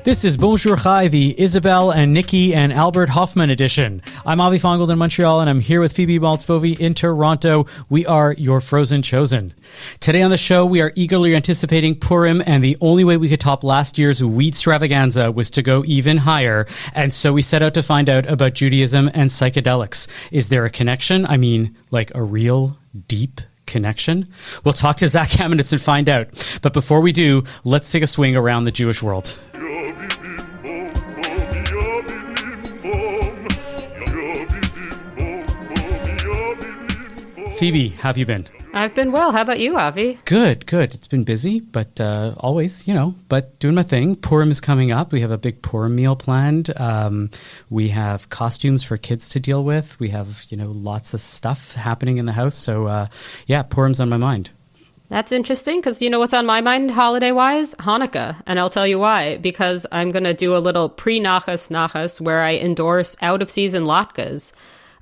This is Bonjour Chai, the Isabel and Nicki and Albert Hoffman edition. I'm Avi Fongold in Montreal, and I'm here with Phoebe Maltzvovi in Toronto. We are your Frozen Chosen. Today on the show, we are eagerly anticipating Purim, and the only way we could top last year's weedstravaganza was to go even higher, and so we set out to find out about Judaism and psychedelics. Is there a connection? I mean, like a real deep connection? We'll talk to Zac Kamenetz and find out. But before we do, let's take a swing around the Jewish world. Phoebe, how have you been? I've been well. How about you, Avi? Good. It's been busy, but always, but doing my thing. Purim is coming up. We have a big Purim meal planned. We have costumes for kids to deal with. We have, lots of stuff happening in the house. So, Purim's on my mind. That's interesting because you know what's on my mind holiday-wise? Hanukkah. And I'll tell you why. Because I'm going to do a little pre-nachas where I endorse out-of-season latkes.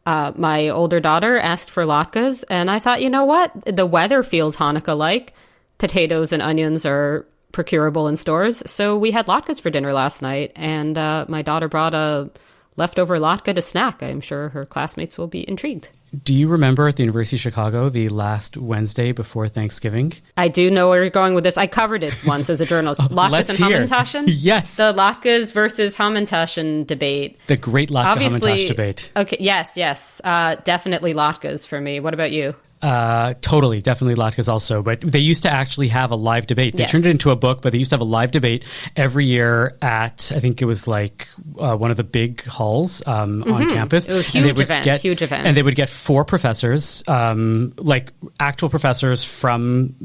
My older daughter asked for latkes, and I thought, you know what? The weather feels Hanukkah-like. Potatoes and onions are procurable in stores. So we had latkes for dinner last night, and my daughter brought a leftover latke to snack. I'm sure her classmates will be intrigued. Do you remember at the University of Chicago the last Wednesday before Thanksgiving? I do know where you're going with this. I covered this once as a journalist. Latkes and Hamantaschen? Yes. The latkes versus Hamantaschen debate. The great latke-hamantash debate. Okay, yes. Definitely latkes for me. What about you? Totally, definitely latkes also. But they used to actually have a live debate. They turned it into a book, but they used to have a live debate every year at, I think it was like one of the big halls on campus. It was huge event. And they would get four professors, like actual professors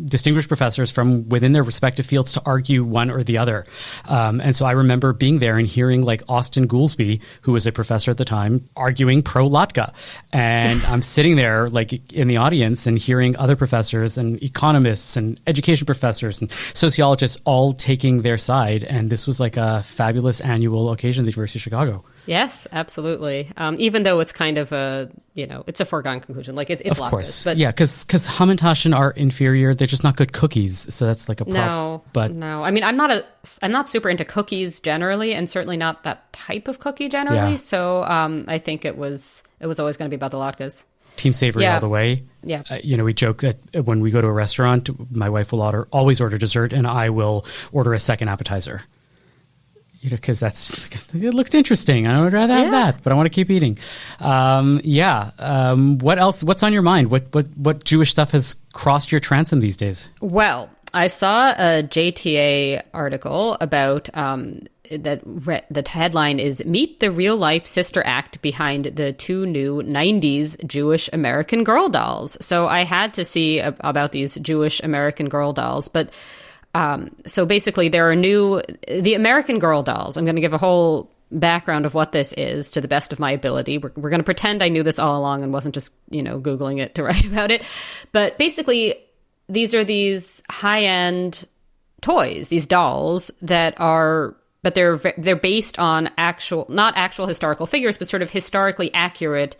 distinguished professors from within their respective fields to argue one or the other. And so I remember being there and hearing like Austin Goolsbee, who was a professor at the time, arguing pro-latka. And I'm sitting there like in the audience and hearing other professors and economists and education professors and sociologists all taking their side. And this was like a fabulous annual occasion at the University of Chicago. Yes, absolutely. Even though it's kind of it's a foregone conclusion. Like it's of latkes, course. but yeah, because Hamantaschen are inferior. They're just not good cookies. So that's like a problem. No. I mean, I'm not super into cookies generally, and certainly not that type of cookie generally. Yeah. So I think it was always going to be about the latkes. Team savory all the way. Yeah. We joke that when we go to a restaurant, my wife will always order dessert, and I will order a second appetizer. Because it looked interesting. I would rather have that, but I want to keep eating. What else? What's on your mind? What Jewish stuff has crossed your transom these days? Well, I saw a JTA article about the headline is "Meet the Real Life Sister Act Behind the Two New 90s Jewish American Girl Dolls." So I had to see about these Jewish American Girl Dolls, but so basically there are the American Girl Dolls. I'm going to give a whole background of what this is to the best of my ability. We're going to pretend I knew this all along and wasn't just, Googling it to write about it. But basically, these are these high-end toys, these dolls that are, but they're based on not actual historical figures, but sort of historically accurate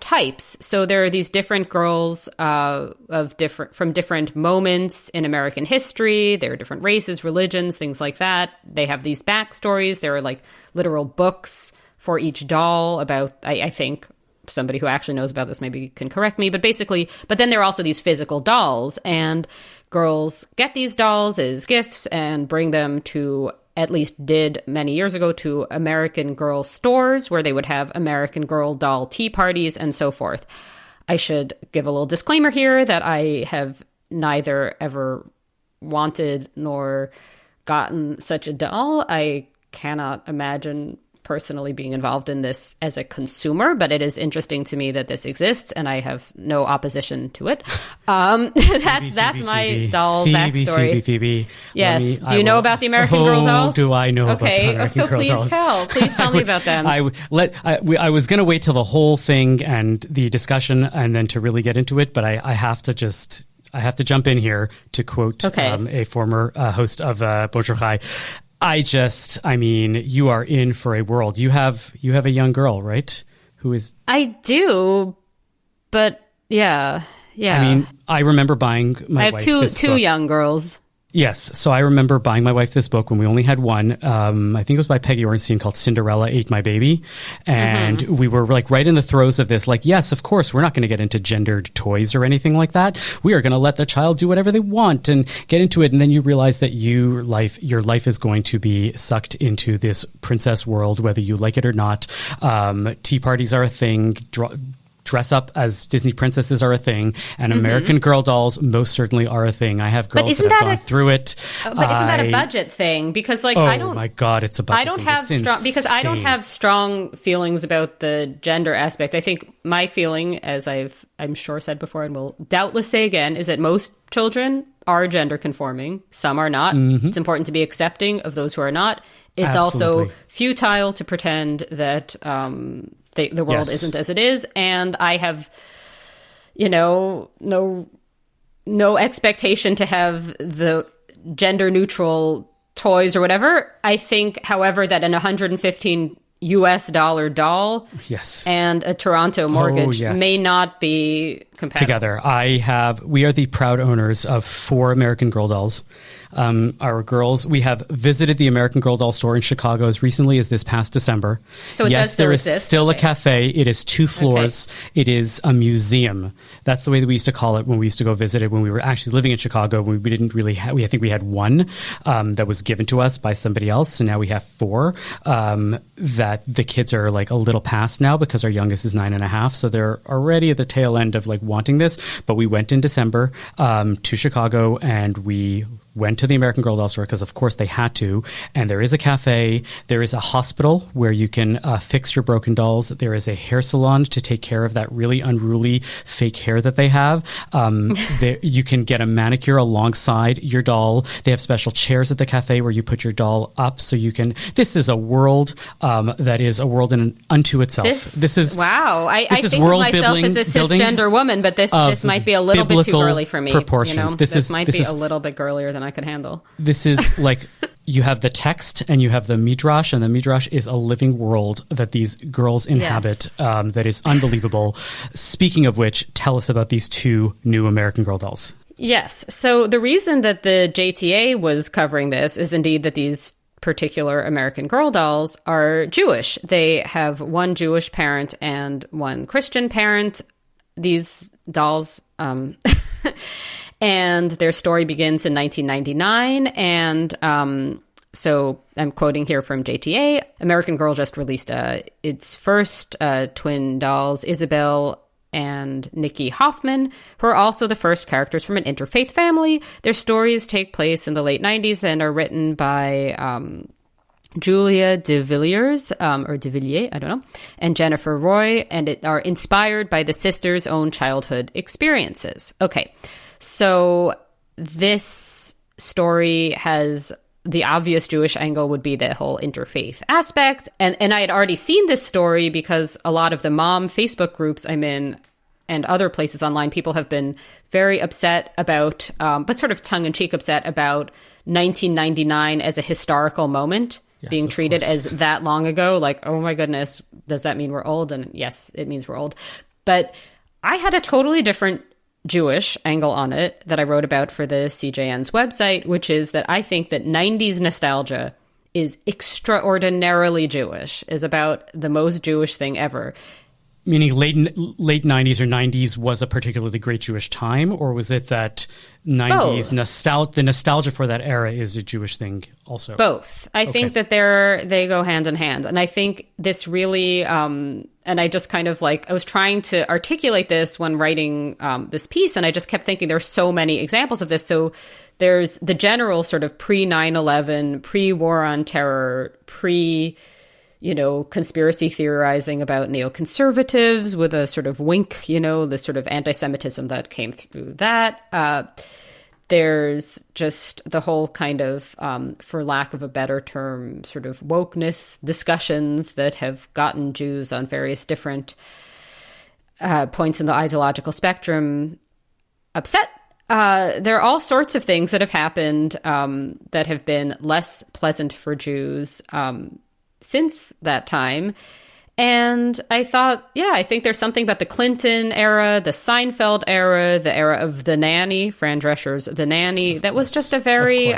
types. So there are these different girls from different moments in American history. There are different races, religions, things like that. They have these backstories. There are like literal books for each doll about, I think, somebody who actually knows about this maybe can correct me, but then there are also these physical dolls, and girls get these dolls as gifts and bring them to, at least did many years ago, to American Girl stores where they would have American Girl doll tea parties and so forth. I should give a little disclaimer here that I have neither ever wanted nor gotten such a doll. I cannot imagine personally being involved in this as a consumer, but it is interesting to me that this exists, and I have no opposition to it. That's my doll backstory. Phoebe. Yes. Do you know about the American Girl dolls? Do I know about the American Girl dolls? Please tell me about them. I was going to wait till the whole thing and the discussion and then to really get into it, but I have to jump in here to quote a former host of Bonjour Chai. You are in for a world. You have a young girl, right? Who is? I do, but yeah. I mean, I remember buying my wife this book. two young girls. Yes. So I remember buying my wife this book when we only had one. I think it was by Peggy Ornstein, called Cinderella Ate My Baby. And we were like right in the throes of this, like, yes, of course, we're not going to get into gendered toys or anything like that. We are going to let the child do whatever they want and get into it. And then you realize that your life is going to be sucked into this princess world, whether you like it or not. Tea parties are a thing. Dress up as Disney princesses are a thing, and American Girl dolls most certainly are a thing. I have girls that have gone through it. But isn't that a budget thing? Because like I don't. Oh my God, it's a budget. I don't have strong feelings about the gender aspect. I think my feeling, as I'm sure said before and will doubtless say again, is that most children are gender conforming. Some are not. It's important to be accepting of those who are not. It's also futile to pretend that the world isn't as it is, and I have, no expectation to have the gender neutral toys or whatever. I think, however, that an $115 doll and a Toronto mortgage may not be compatible. Together. We are the proud owners of 4 American Girl dolls. Our girls, we have visited the American Girl doll store in Chicago as recently as this past December. So there is still a cafe. It is 2 floors. Okay. It is a museum. That's the way that we used to call it when we used to go visit it when we were actually living in Chicago. We didn't really have, I think we had 1 that was given to us by somebody else. And now we have 4 that the kids are like a little past now because our youngest is 9.5. So they're already at the tail end of like wanting this. But we went in December to Chicago, and we went to the American Girl doll store because, of course, they had to. And there is a cafe. There is a hospital where you can fix your broken dolls. There is a hair salon to take care of that really unruly fake hair that they have. You can get a manicure alongside your doll. They have special chairs at the cafe where you put your doll up so you can. This is a world that is a world unto itself. This is wow. I think of myself as a cisgender woman, but this might be a little bit too girly for me. Proportions. This might be a little bit girlier than I could handle. This is like you have the text and you have the midrash, and the midrash is a living world that these girls inhabit. That is unbelievable. Speaking of which, tell us about these 2 new American Girl dolls. Yes. So the reason that the JTA was covering this is indeed that these particular American Girl dolls are Jewish. They have 1 Jewish parent and 1 Christian parent. These dolls and their story begins in 1999. And so I'm quoting here from JTA. American Girl just released its first twin dolls, Isabel and Nicki Hoffman, who are also the first characters from an interfaith family. Their stories take place in the late 90s and are written by Julia de Villiers, or de Villiers, I don't know, and Jennifer Roy, and are inspired by the sisters' own childhood experiences. Okay. So this story has the obvious Jewish angle would be the whole interfaith aspect. And I had already seen this story because a lot of the mom Facebook groups I'm in and other places online, people have been very upset about, but sort of tongue-in-cheek upset about 1999 as a historical moment, being treated as that long ago. Like, oh my goodness, does that mean we're old? And yes, it means we're old. But I had a totally different Jewish angle on it that I wrote about for the CJN's website, which is that I think that 90s nostalgia is extraordinarily Jewish, is about the most Jewish thing ever. Meaning late 90s or 90s was a particularly great Jewish time, or was it that 90s the nostalgia for that era is a Jewish thing also? Both. I think that they go hand in hand. And I think this really, and I just kind of I was trying to articulate this when writing this piece, and I just kept thinking there's so many examples of this. So there's the general sort of pre-9/11, pre-war on terror, conspiracy theorizing about neoconservatives with a sort of wink, the sort of anti-Semitism that came through that. There's just the whole kind of, for lack of a better term, sort of wokeness discussions that have gotten Jews on various different points in the ideological spectrum upset. There are all sorts of things that have happened that have been less pleasant for Jews since that time. And I thought, I think there's something about the Clinton era, the Seinfeld era, the era of The Nanny, Fran Drescher's The Nanny. That was just a very,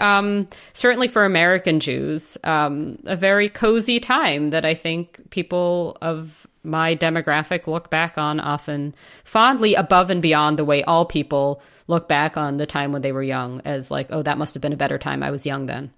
certainly for American Jews, a very cozy time that I think people of my demographic look back on often fondly, above and beyond the way all people look back on the time when they were young as like, oh, that must have been a better time. I was young then.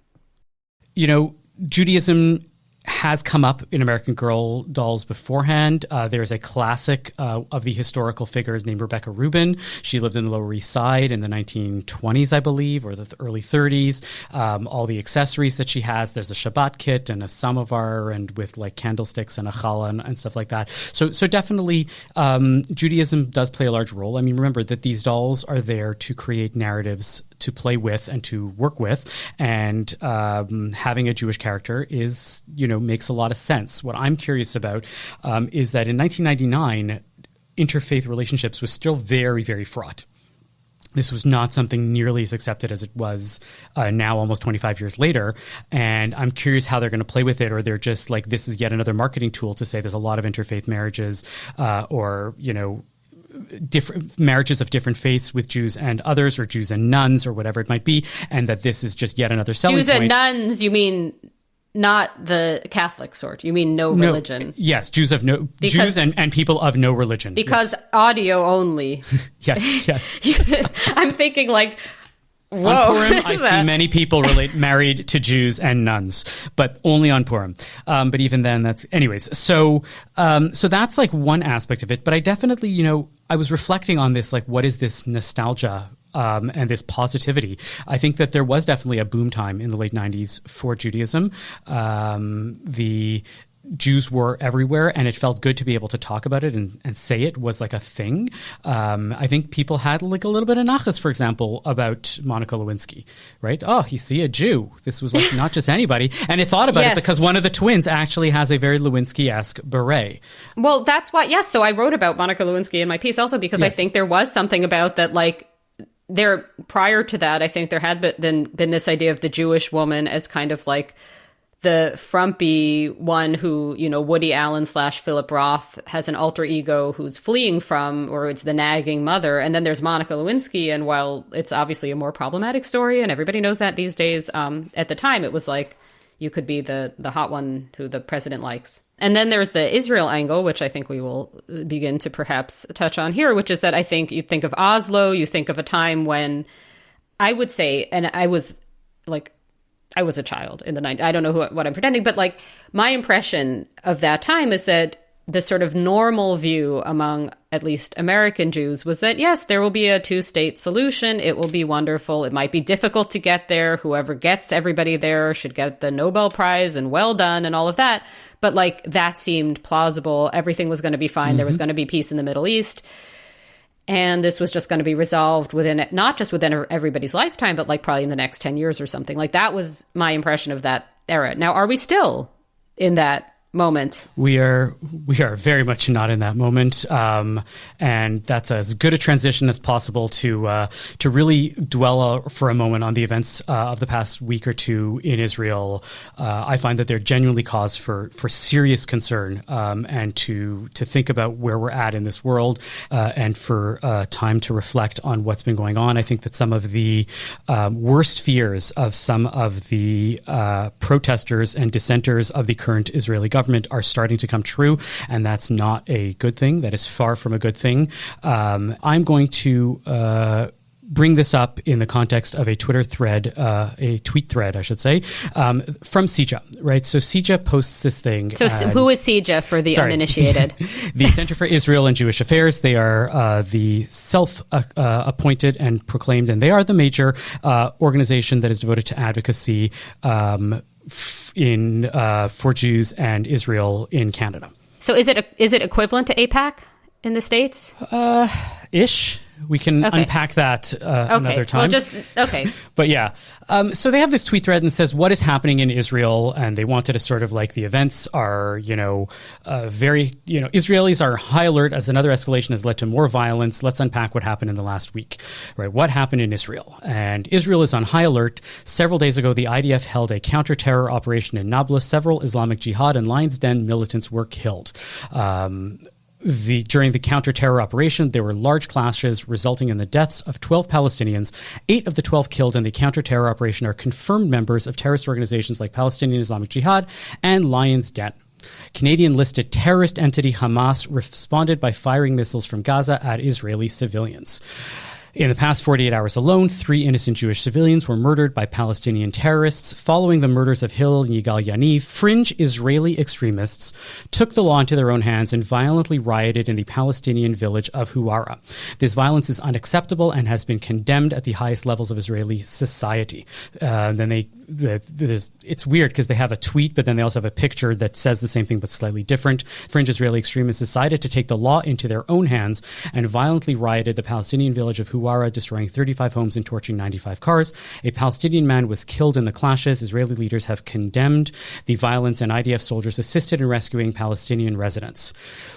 You know, Judaism has come up in American Girl dolls beforehand. There's a classic of the historical figures named Rebecca Rubin. She lived in the Lower East Side in the 1920s, I believe, or the early 30s. All the accessories that she has, there's a Shabbat kit and a samovar and with like candlesticks and a challah and stuff like that. So definitely Judaism does play a large role. I mean, remember that these dolls are there to create narratives to play with and to work with, and having a Jewish character is, makes a lot of sense. What I'm curious about is that in 1999, interfaith relationships was still very, very fraught. This was not something nearly as accepted as it was now, almost 25 years later. And I'm curious how they're going to play with it, or they're just like, this is yet another marketing tool to say there's a lot of interfaith marriages, or, different marriages of different faiths with Jews and others, or Jews and nuns, or whatever it might be, and that this is just yet another selling point. Jews and nuns, you mean not the Catholic sort? You mean no religion? Yes, Jews and people of no religion. Because audio only. Yes. I'm thinking like, whoa. On Purim, I see many people married to Jews and nuns, but only on Purim. But even then, that's anyways. So that's like one aspect of it. But I definitely, I was reflecting on this, like, what is this nostalgia and this positivity? I think that there was definitely a boom time in the late 90s for Judaism. The Jews were everywhere, and it felt good to be able to talk about it and say it was like a thing. I think people had like a little bit of nachas, for example, about Monica Lewinsky, right? Oh, you see, a Jew. This was like not just anybody. And I thought about it because one of the twins actually has a very Lewinsky-esque beret. Well, that's why, yes. So I wrote about Monica Lewinsky in my piece also because I think there was something about that, like, prior to that, I think there had been this idea of the Jewish woman as kind of like the frumpy one who, Woody Allen / Philip Roth has an alter ego who's fleeing from, or it's the nagging mother. And then there's Monica Lewinsky. And while it's obviously a more problematic story, and everybody knows that these days, at the time, it was like, you could be the hot one who the president likes. And then there's the Israel angle, which I think we will begin to perhaps touch on here, which is that I think you think of Oslo, you think of a time when I would say, and I was a child in the 90s. I don't know what I'm pretending, but like my impression of that time is that the sort of normal view among at least American Jews was that, yes, there will be a two-state solution. It will be wonderful. It might be difficult to get there. Whoever gets everybody there should get the Nobel Prize and well done and all of that. But like that seemed plausible. Everything was going to be fine. Mm-hmm. There was going to be peace in the Middle East. And this was just going to be resolved within, not just within everybody's lifetime, but like probably in the next 10 years or something. Like that was my impression of that era. Now, are we still in that moment? We are very much not in that moment, and that's as good a transition as possible to really dwell for a moment on the events of the past week or two in Israel. I find that they're genuinely cause for serious concern, and to think about where we're at in this world, and for time to reflect on what's been going on. I think that some of the worst fears of some of the protesters and dissenters of the current Israeli government are starting to come true, and that's not a good thing. That is far from a good thing. I'm going to bring this up in the context of a Twitter thread, a tweet thread, I should say, from CIJA, right? So CIJA posts this thing. So who is CIJA for the uninitiated? The Center for Israel and Jewish Affairs. They are the self-appointed and proclaimed, and they are the major organization that is devoted to advocacy for Jews and Israel in Canada. So is it equivalent to AIPAC in the States? Ish. We can unpack that another time. But yeah. So they have this tweet thread and says, what is happening in Israel? And they wanted to sort of like, the events are, Israelis are high alert as another escalation has led to more violence. Let's unpack what happened in the last week, right? What happened in Israel? And Israel is on high alert. Several days ago, the IDF held a counter-terror operation in Nablus. Several Islamic Jihad and Lion's Den militants were killed. During the counter-terror operation, there were large clashes resulting in the deaths of 12 Palestinians. 8 of the 12 killed in the counter-terror operation are confirmed members of terrorist organizations like Palestinian Islamic Jihad and Lion's Den. Canadian-listed terrorist entity Hamas responded by firing missiles from Gaza at Israeli civilians. In the past 48 hours alone, 3 innocent Jewish civilians were murdered by Palestinian terrorists. Following the murders of Hillel and Yigal Yaniv, fringe Israeli extremists took the law into their own hands and violently rioted in the Palestinian village of Huwara. This violence is unacceptable and has been condemned at the highest levels of Israeli society. It's weird because they have a tweet, but then they also have a picture that says the same thing but slightly different. Fringe Israeli extremists decided to take the law into their own hands and violently rioted the Palestinian village of Huwara, destroying 35 homes and torching 95 cars. A Palestinian man was killed in the clashes. Israeli leaders have condemned the violence, and IDF soldiers assisted in rescuing Palestinian residents.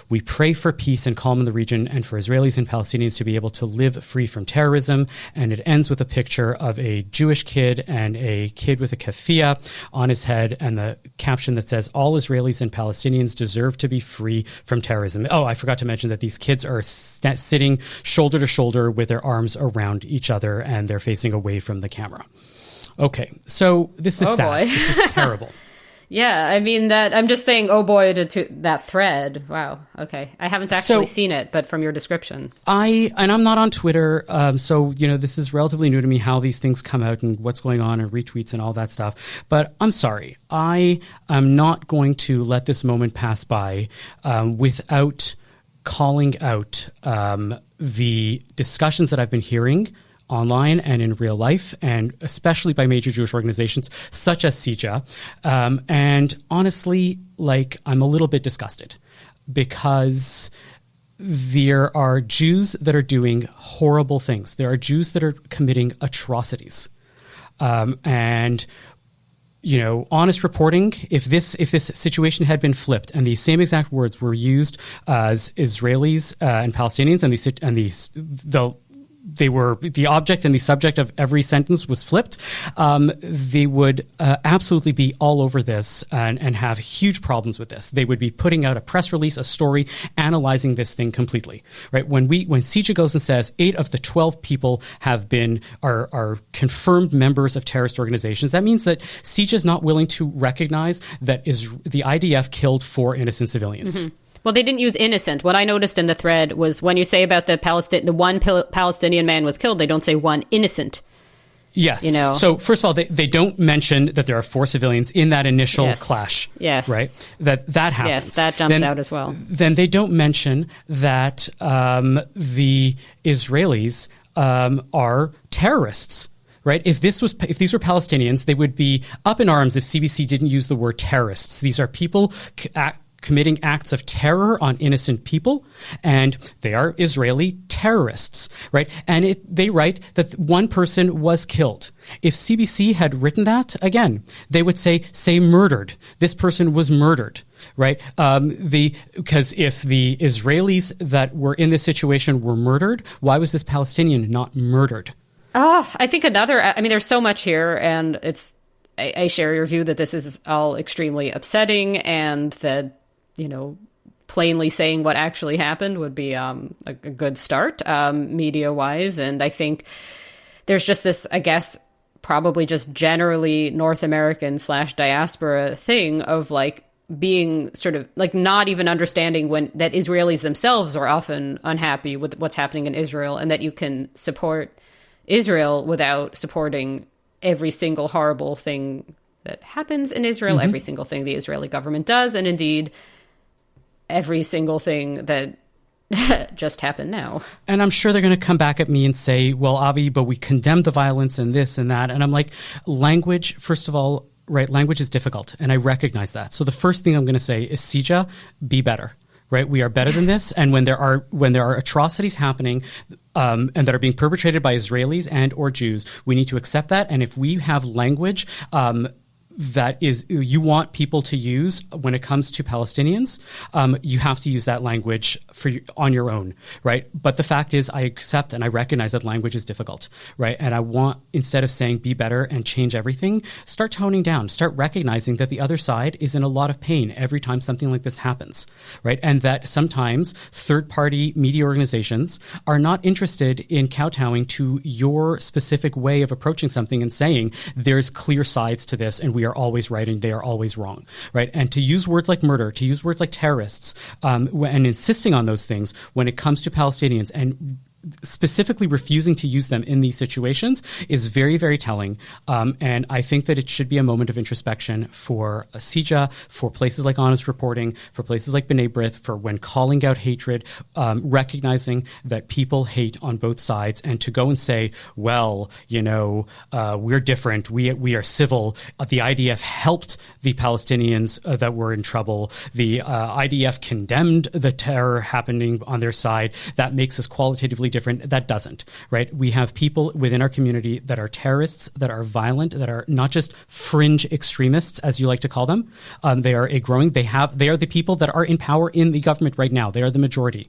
We pray for peace and calm in the region and for Israelis and Palestinians to be able to live free from terrorism. And it ends with a picture of a Jewish kid and a kid with a keffiyeh on his head, and the caption that says, all Israelis and Palestinians deserve to be free from terrorism. Oh, I forgot to mention that these kids are sitting shoulder to shoulder with their arms around each other, and they're facing away from the camera. Okay, so this is sad. Boy. This is terrible. Yeah, I mean, that I'm just saying, oh boy, to that thread. Wow. Okay. I haven't actually seen it, but from your description. I'm not on Twitter, so, this is relatively new to me, how these things come out and what's going on and retweets and all that stuff. But I'm sorry. I am not going to let this moment pass by without calling out the discussions that I've been hearing online and in real life, and especially by major Jewish organizations such as CIJA. And honestly, I'm a little bit disgusted because there are Jews that are doing horrible things. There are Jews that are committing atrocities. And honest reporting, if this situation had been flipped and the same exact words were used as Israelis and Palestinians, they were the object and the subject of every sentence was flipped, they would absolutely be all over this and have huge problems with this. They would be putting out a press release, a story, analyzing this thing completely, right? When CIJA goes and says 8 of the 12 people are confirmed members of terrorist organizations, that means that CIJA is not willing to recognize that the IDF killed 4 innocent civilians. Mm-hmm. Well, they didn't use innocent. What I noticed in the thread was when you say about the one Palestinian man was killed, they don't say one innocent. Yes. So first of all, they don't mention that there are 4 civilians in that initial clash. Yes. Right? That happens. Yes, that jumps out as well. Then they don't mention that the Israelis are terrorists. Right? If these were Palestinians, they would be up in arms if CBC didn't use the word terrorists. These are people committing acts of terror on innocent people, and they are Israeli terrorists, right? And they write that one person was killed. If CBC had written that, again, they would say murdered. This person was murdered, right? Because if the Israelis that were in this situation were murdered, why was this Palestinian not murdered? I think there's so much here, and I share your view that this is all extremely upsetting, and that plainly saying what actually happened would be a good start, media-wise. And I think there's just this, I guess, probably just generally North American / diaspora thing of being sort of not even understanding that Israelis themselves are often unhappy with what's happening in Israel, and that you can support Israel without supporting every single horrible thing that happens in Israel, every single thing the Israeli government does, and indeed every single thing that just happened now. And I'm sure they're going to come back at me and say, well, Avi, but we condemn the violence and this and that. And I'm like, language, first of all, right, language is difficult, and I recognize that. So the first thing I'm going to say is, CIJA, be better. right? We are better than this. And when there are atrocities happening, and that are being perpetrated by Israelis and or Jews, we need to accept that. And if we have language that is you want people to use when it comes to Palestinians, you have to use that language on your own, right? But the fact is, I accept and I recognize that language is difficult, right? And I want, instead of saying be better and change everything, start toning down, start recognizing that the other side is in a lot of pain every time something like this happens, right? And that sometimes third-party media organizations are not interested in kowtowing to your specific way of approaching something and saying there's clear sides to this and we are always right and they are always wrong, right? And to use words like murder, to use words like terrorists, and insisting on those things when it comes to Palestinians and specifically refusing to use them in these situations is very, very telling. And I think that it should be a moment of introspection for CIJA, for places like Honest Reporting, for places like B'nai B'rith, for when calling out hatred, recognizing that people hate on both sides, and to go and say, well, we're different. We are civil. The IDF helped the Palestinians that were in trouble. The IDF condemned the terror happening on their side. That makes us qualitatively different. That doesn't, right? We have people within our community that are terrorists, that are violent, that are not just fringe extremists, as you like to call them. They are they are the people that are in power in the government right now. They are the majority.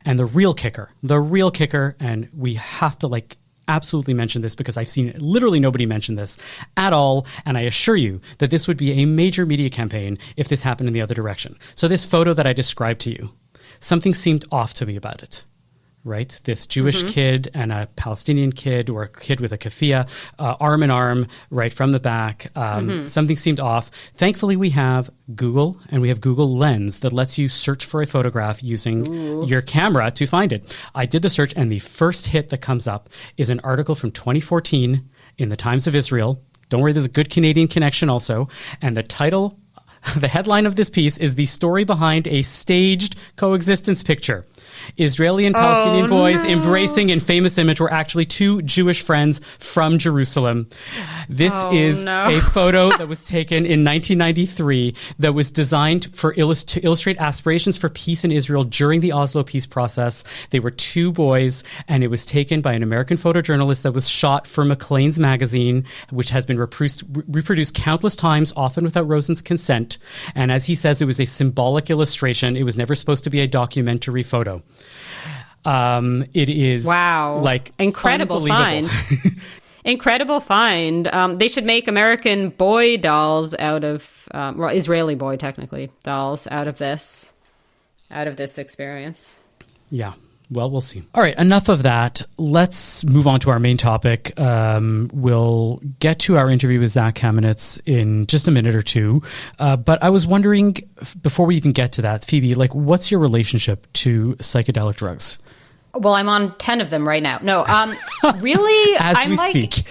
And the real kicker, and we have to absolutely mention this because I've seen literally nobody mention this at all. And I assure you that this would be a major media campaign if this happened in the other direction. So this photo that I described to you, something seemed off to me about it. Right? This Jewish kid and a Palestinian kid, or a kid with a keffiyeh, arm in arm, right from the back. Something seemed off. Thankfully, we have Google, and we have Google Lens that lets you search for a photograph using your camera to find it. I did the search, and the first hit that comes up is an article from 2014 in the Times of Israel. Don't worry, there's a good Canadian connection also. And the title, the headline of this piece is "The Story Behind a Staged Coexistence Picture. Israeli and Palestinian boys embracing in famous image were actually two Jewish friends from Jerusalem." This is a photo that was taken in 1993 that was designed to illustrate aspirations for peace in Israel during the Oslo peace process. They were two boys, and it was taken by an American photojournalist that was shot for Maclean's magazine, which has been reproduced countless times, often without Rosen's consent. And as he says, it was a symbolic illustration. It was never supposed to be a documentary photo. It is incredible find. Incredible find. They should make American boy dolls out of Israeli boy dolls out of this experience. Yeah. Well, we'll see. All right, enough of that. Let's move on to our main topic. We'll get to our interview with Zac Kamenetz in just a minute or two. But I was wondering, before we even get to that, Phoebe, what's your relationship to psychedelic drugs? Well, I'm on 10 of them right now. No, really, speak.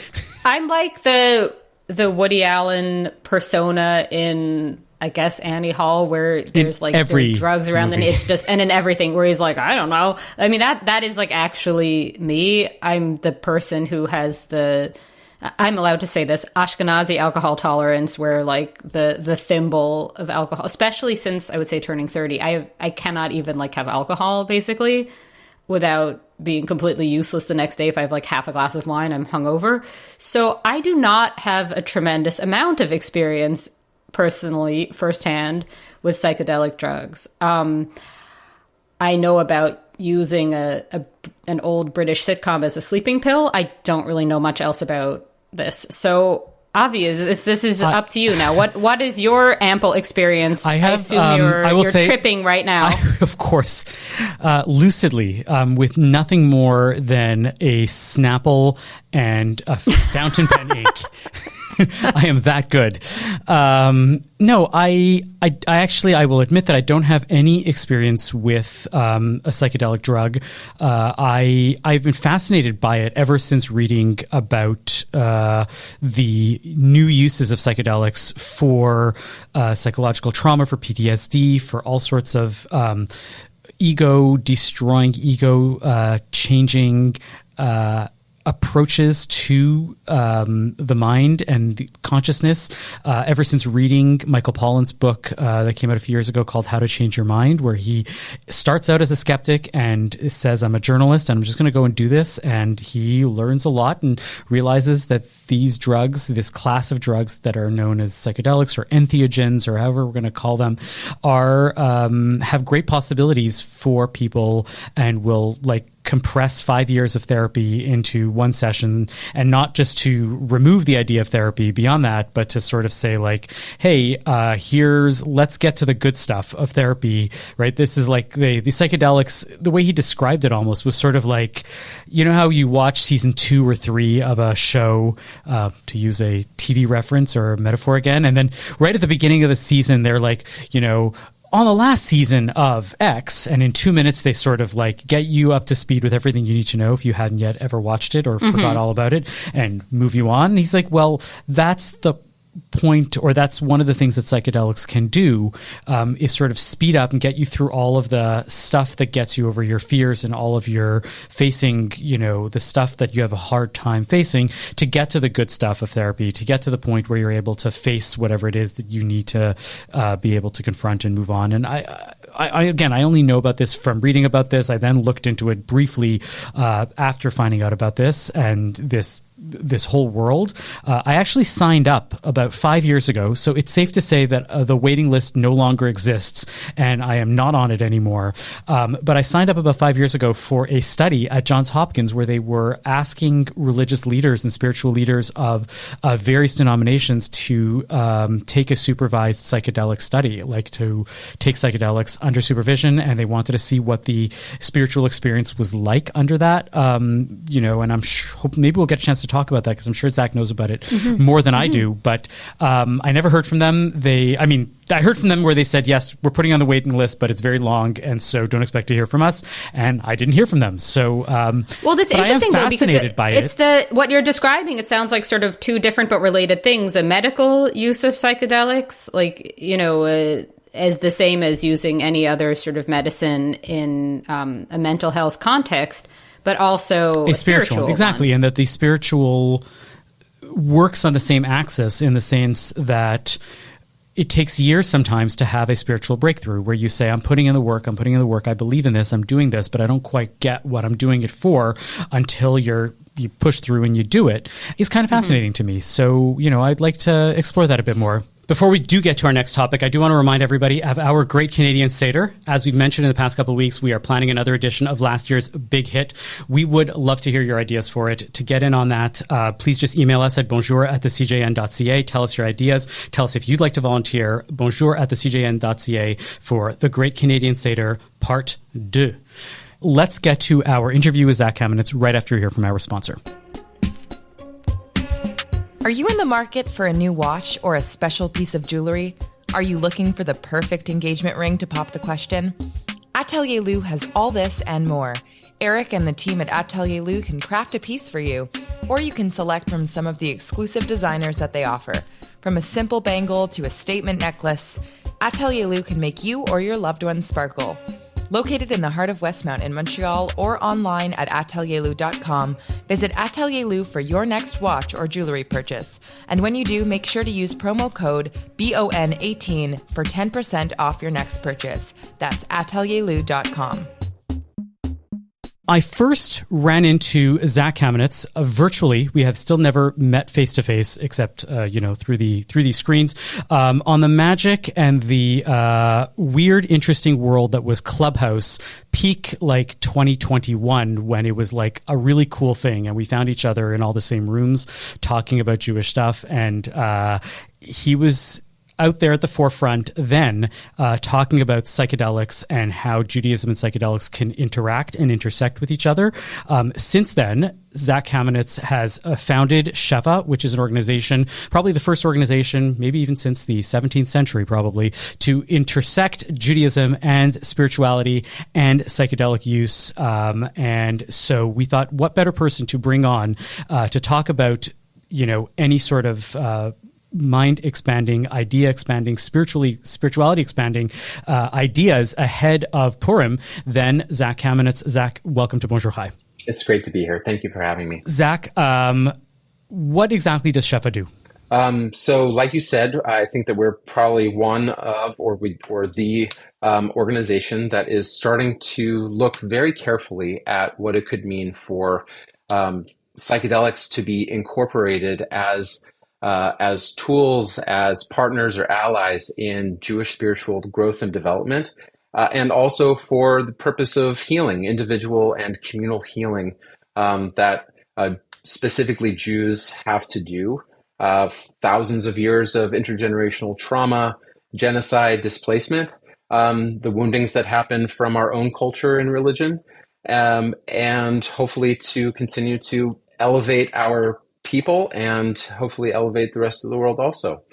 I'm like the Woody Allen persona in, I guess, Annie Hall, where there's the drugs around, and it's just, and in everything, where he's like, I don't know. I mean, that is actually me. I'm the person who has I'm allowed to say this, Ashkenazi alcohol tolerance, where the thimble of alcohol, especially since I would say turning 30, I cannot even have alcohol basically without being completely useless the next day. If I have half a glass of wine, I'm hungover. So I do not have a tremendous amount of experience personally, firsthand, with psychedelic drugs. I know about using an old British sitcom as a sleeping pill. I don't really know much else about this. So, Avi, this is up to you now. What is your ample experience? I assume you're tripping right now. Of course. Lucidly, with nothing more than a Snapple and a fountain pen ink. I am that good. No, I will admit that I don't have any experience with a psychedelic drug. I've been fascinated by it ever since reading about the new uses of psychedelics for psychological trauma, for PTSD, for all sorts of ego-destroying, ego-changing approaches to the mind and the consciousness ever since reading Michael Pollan's book that came out a few years ago called How to Change Your Mind, where he starts out as a skeptic and says, I'm a journalist and I'm just going to go and do this. And he learns a lot and realizes that these drugs, this class of drugs that are known as psychedelics or entheogens or however we're going to call them, are have great possibilities for people and will compress 5 years of therapy into one session, and not just to remove the idea of therapy beyond that, but to sort of say hey, let's get to the good stuff of therapy, right? This is the psychedelics, the way he described it almost was sort of how you watch season 2 or 3 of a show, to use a TV reference or a metaphor again. And then right at the beginning of the season, they're on the last season of X, and in 2 minutes, they sort of get you up to speed with everything you need to know if you hadn't yet ever watched it or forgot all about it, and move you on. And he's well, that's the point, or that's one of the things that psychedelics can do, is sort of speed up and get you through all of the stuff that gets you over your fears and all of your facing, the stuff that you have a hard time facing, to get to the good stuff of therapy, to get to the point where you're able to face whatever it is that you need to be able to confront and move on. And I only know about this from reading about this. I then looked into it briefly after finding out about this and this whole world. I actually signed up about 5 years ago, so it's safe to say that the waiting list no longer exists and I am not on it anymore. But I signed up about 5 years ago for a study at Johns Hopkins where they were asking religious leaders and spiritual leaders of various denominations to take a supervised psychedelic study, to take psychedelics under supervision, and they wanted to see what the spiritual experience was like under that. And I'm sure maybe we'll get a chance to talk about that because I'm sure Zach knows about it more than I do. But I never heard from them. I heard from them where they said, yes, we're putting on the waiting list, but it's very long, and so don't expect to hear from us. And I didn't hear from them. So, well, that's interesting though, because it's what you're describing. It sounds like sort of two different but related things: a medical use of psychedelics, as the same as using any other sort of medicine in a mental health context, but also a spiritual exactly, one. And that the spiritual works on the same axis in the sense that it takes years sometimes to have a spiritual breakthrough where you say, I'm putting in the work, I believe in this, I'm doing this, but I don't quite get what I'm doing it for until you push through and you do it. It's kind of fascinating to me. So, I'd like to explore that a bit more. Before we do get to our next topic, I do want to remind everybody of our Great Canadian Seder. As we've mentioned in the past couple of weeks, we are planning another edition of last year's big hit. We would love to hear your ideas for it. To get in on that, please just email us at bonjour@thecjn.ca. Tell us your ideas. Tell us if you'd like to volunteer. bonjour@thecjn.ca for the Great Canadian Seder Part 2. Let's get to our interview with Zac Kamenetz right after we hear from our sponsor. Are you in the market for a new watch or a special piece of jewelry? Are you looking for the perfect engagement ring to pop the question? Atelier Lou has all this and more. Eric and the team at Atelier Lou can craft a piece for you, or you can select from some of the exclusive designers that they offer. From a simple bangle to a statement necklace, Atelier Lou can make you or your loved ones sparkle. Located in the heart of Westmount in Montreal or online at atelierlou.com, visit Atelier Lou for your next watch or jewelry purchase. And when you do, make sure to use promo code BON18 for 10% off your next purchase. That's atelierlou.com. I first ran into Zac Kamenetz virtually. We have still never met face to face, except through these screens, on the magic and the weird, interesting world that was Clubhouse, peak 2021, when it was a really cool thing, and we found each other in all the same rooms talking about Jewish stuff, and he was out there at the forefront then, talking about psychedelics and how Judaism and psychedelics can interact and intersect with each other. Since then, Zac Kamenetz has founded Sheva, which is an organization, probably the first organization, maybe even since the 17th century, probably, to intersect Judaism and spirituality and psychedelic use. And so we thought, what better person to bring on to talk about, any sort of mind expanding, idea expanding, spirituality expanding ideas ahead of Purim than Zac Kamenetz. Zac, welcome to Bonjour. Hi. It's great to be here. Thank you for having me. Zac, what exactly does Shefa do? So, like you said, I think that we're probably one of, or the organization that is starting to look very carefully at what it could mean for psychedelics to be incorporated as tools, as partners or allies in Jewish spiritual growth and development, and also for the purpose of healing, individual and communal healing that specifically Jews have to do. Thousands of years of intergenerational trauma, genocide, displacement, the woundings that happen from our own culture and religion, and hopefully to continue to elevate our people and hopefully elevate the rest of the world also.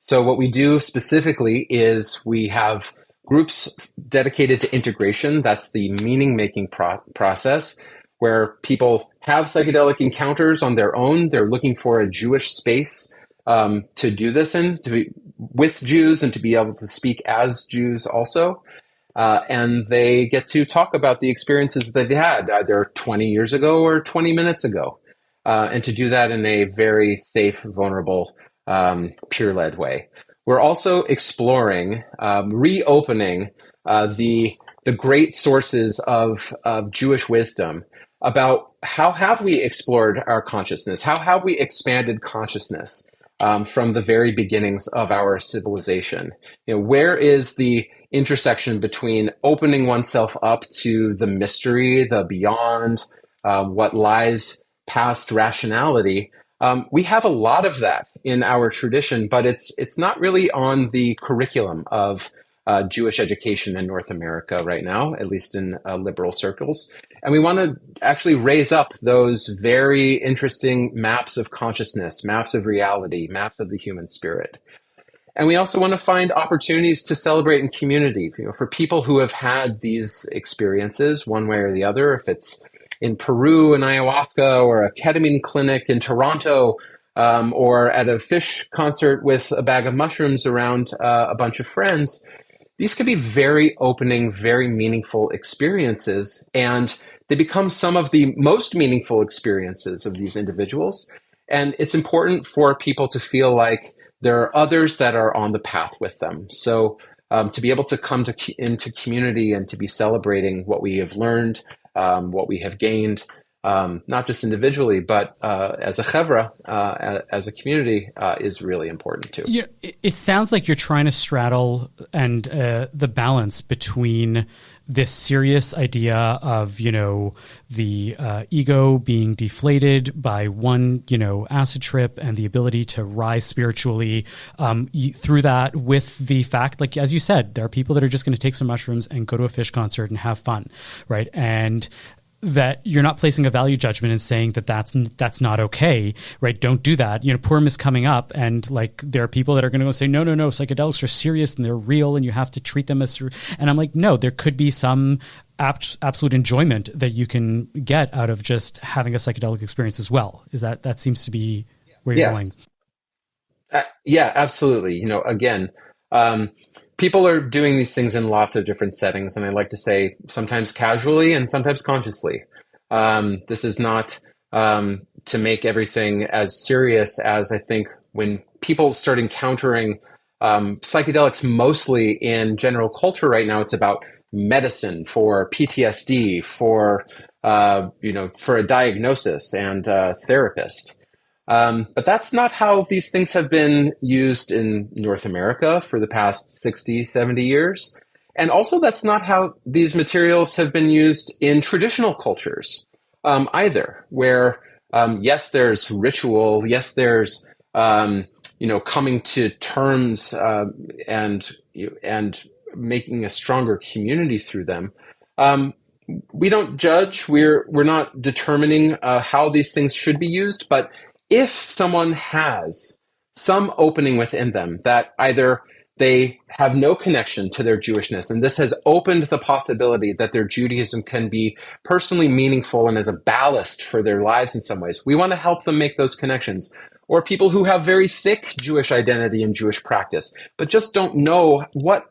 So what we do specifically is we have groups dedicated to integration. That's the meaning-making process where people have psychedelic encounters on their own. They're looking for a Jewish space to do this in, to be with Jews and to be able to speak as Jews also. And they get to talk about the experiences that they had either 20 years ago or 20 minutes ago. And to do that in a very safe, vulnerable, peer-led way. We're also exploring, reopening the great sources of Jewish wisdom about how have we explored our consciousness? How have we expanded consciousness from the very beginnings of our civilization? Where is the intersection between opening oneself up to the mystery, the beyond, what lies past rationality? We have a lot of that in our tradition, but it's not really on the curriculum of Jewish education in North America right now, at least in liberal circles. And we want to actually raise up those very interesting maps of consciousness, maps of reality, maps of the human spirit. And we also want to find opportunities to celebrate in community, for people who have had these experiences one way or the other, if it's in Peru, in ayahuasca, or a ketamine clinic in Toronto, or at a fish concert with a bag of mushrooms around a bunch of friends. These could be very opening, very meaningful experiences, and they become some of the most meaningful experiences of these individuals. And it's important for people to feel like there are others that are on the path with them. So to be able to come into community and to be celebrating what we have learned, what we have gained, not just individually, but as a chevra, as a community, is really important too. Yeah, it sounds like you're trying to straddle and the balance between this serious idea of, the ego being deflated by one, acid trip and the ability to rise spiritually through that, with the fact, like, as you said, there are people that are just going to take some mushrooms and go to a fish concert and have fun, right? And that you're not placing a value judgment and saying that that's not okay, right? Don't do that. Purim is coming up, and like there are people that are going to go say, no, psychedelics are serious and they're real, and you have to treat them as. And I'm like, no, there could be some absolute enjoyment that you can get out of just having a psychedelic experience as well. Is that seems to be where you're going? Yeah, absolutely. Again. People are doing these things in lots of different settings, and I like to say sometimes casually and sometimes consciously. This is not to make everything as serious as I think when people start encountering psychedelics mostly in general culture right now, it's about medicine for PTSD, for a diagnosis and a therapist. But that's not how these things have been used in North America for the past 60, 70 years. And also that's not how these materials have been used in traditional cultures either, where, yes, there's ritual, yes, there's, coming to terms and making a stronger community through them. We don't judge, we're not determining how these things should be used, but if someone has some opening within them that either they have no connection to their Jewishness, and this has opened the possibility that their Judaism can be personally meaningful and as a ballast for their lives in some ways, we want to help them make those connections. Or people who have very thick Jewish identity and Jewish practice, but just don't know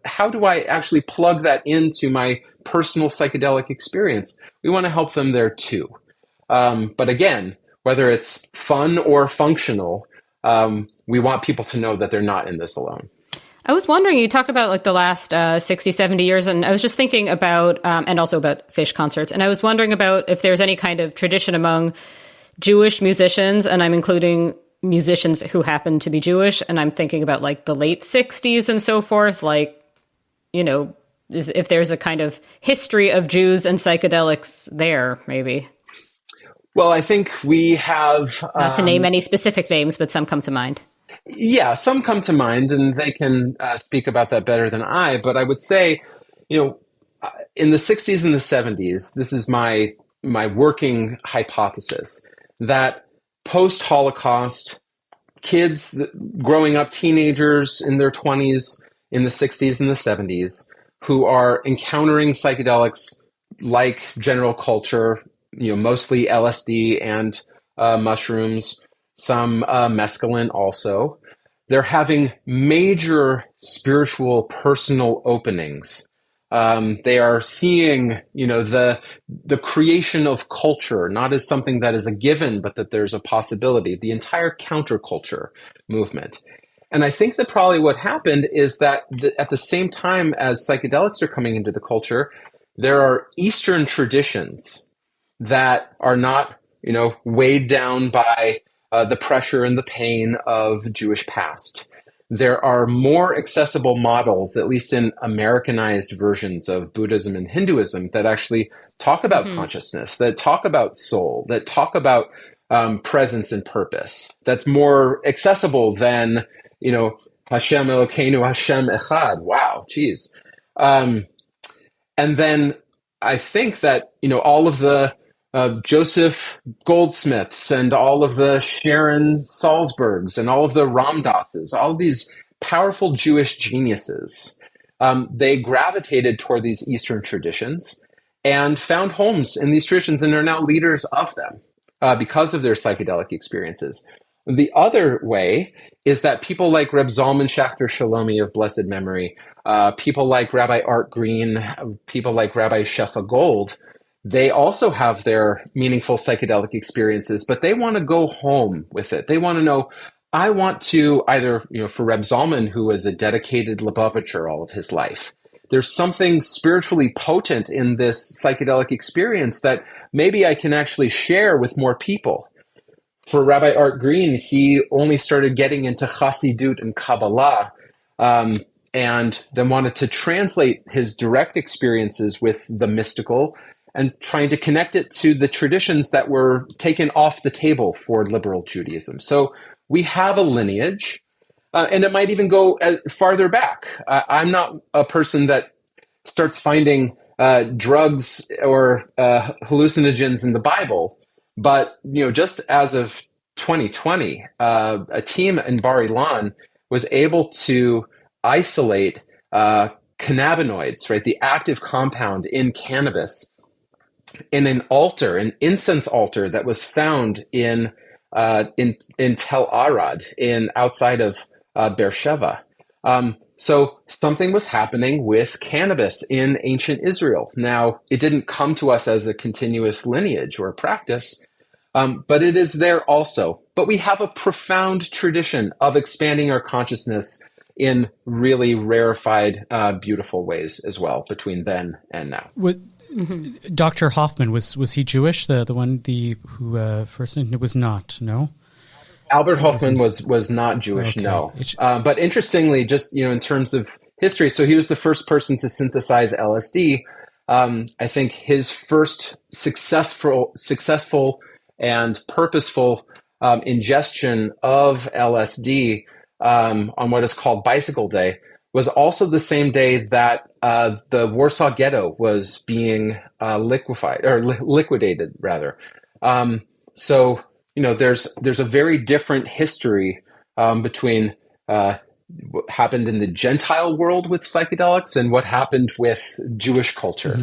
how do I actually plug that into my personal psychedelic experience? We want to help them there too. But again, whether it's fun or functional, we want people to know that they're not in this alone. I was wondering, you talked about like the last 60, 70 years, and I was just thinking about, and also about Fish concerts, and I was wondering about if there's any kind of tradition among Jewish musicians, and I'm including musicians who happen to be Jewish, and I'm thinking about like the late 60s and so forth, like, you know, if there's a kind of history of Jews and psychedelics there, maybe. Well, I think we have... Not to name any specific names, but some come to mind. Yeah, some come to mind, and they can speak about that better than I. But I would say, you know, in the 60s and the 70s, this is my working hypothesis, that post-Holocaust, kids growing up, teenagers in their 20s, in the 60s and the 70s, who are encountering psychedelics like general culture, you know, mostly LSD and mushrooms, some mescaline also. They're having major spiritual, personal openings. They are seeing, you know, the creation of culture, not as something that is a given, but that there's a possibility, the entire counterculture movement. And I think that probably what happened is that at the same time as psychedelics are coming into the culture, there are Eastern traditions that are not, you know, weighed down by the pressure and the pain of Jewish past. There are more accessible models, at least in Americanized versions of Buddhism and Hinduism, that actually talk about consciousness, that talk about soul, that talk about presence and purpose. That's more accessible than, you know, Hashem Elokeinu, Hashem Echad. Wow, geez. And then I think that, you know, all of the Joseph Goldsmiths and all of the Sharon Salzbergs and all of the Ram Dasses, all of these powerful Jewish geniuses, they gravitated toward these Eastern traditions and found homes in these traditions and are now leaders of them because of their psychedelic experiences. The other way is that people like Reb Zalman Schachter Shalomi of blessed memory, people like Rabbi Art Green, people like Rabbi Shefa Gold, they also have their meaningful psychedelic experiences, but they want to go home with it. They want to know, I want to either, you know, for Reb Zalman, who was a dedicated Lubavitcher all of his life, there's something spiritually potent in this psychedelic experience that maybe I can actually share with more people. For Rabbi Art Green, he only started getting into Chassidut and Kabbalah, and then wanted to translate his direct experiences with the mystical and trying to connect it to the traditions that were taken off the table for liberal Judaism. So we have a lineage, and it might even go farther back. I'm not a person that starts finding drugs or hallucinogens in the Bible. But, you know, just as of 2020, a team in Bar Ilan was able to isolate cannabinoids, right, the active compound in cannabis, in an altar, an incense altar that was found in Tel Arad, outside of Beersheba. So something was happening with cannabis in ancient Israel. Now, it didn't come to us as a continuous lineage or practice, but it is there also. But we have a profound tradition of expanding our consciousness in really rarefied, beautiful ways as well between then and now. Dr. Hoffman, was he Jewish? The one who first was not? No. Albert Hoffman was not Jewish, okay. No. But interestingly, just, you know, in terms of history, so he was the first person to synthesize LSD. I think his first successful and purposeful ingestion of LSD on what is called Bicycle Day was also the same day that the Warsaw Ghetto was being liquidated, rather. So, you know, there's a very different history between what happened in the Gentile world with psychedelics and what happened with Jewish culture.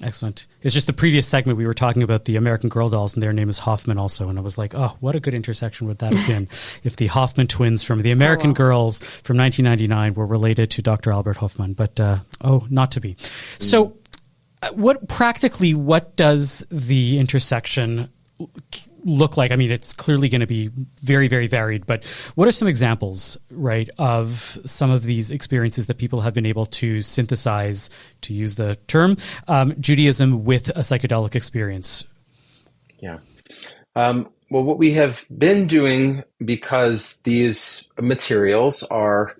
Excellent. It's just the previous segment we were talking about the American Girl dolls, and their name is Hoffman also. And I was like, oh, what a good intersection would that have been if the Hoffman twins from the American Girls from 1999 were related to Dr. Albert Hoffman. But, not to be. So what does the intersection look like? I mean, it's clearly going to be very, very varied, but what are some examples, right, of some of these experiences that people have been able to synthesize, to use the term, Judaism with a psychedelic experience? Yeah. Well, what we have been doing, because these materials are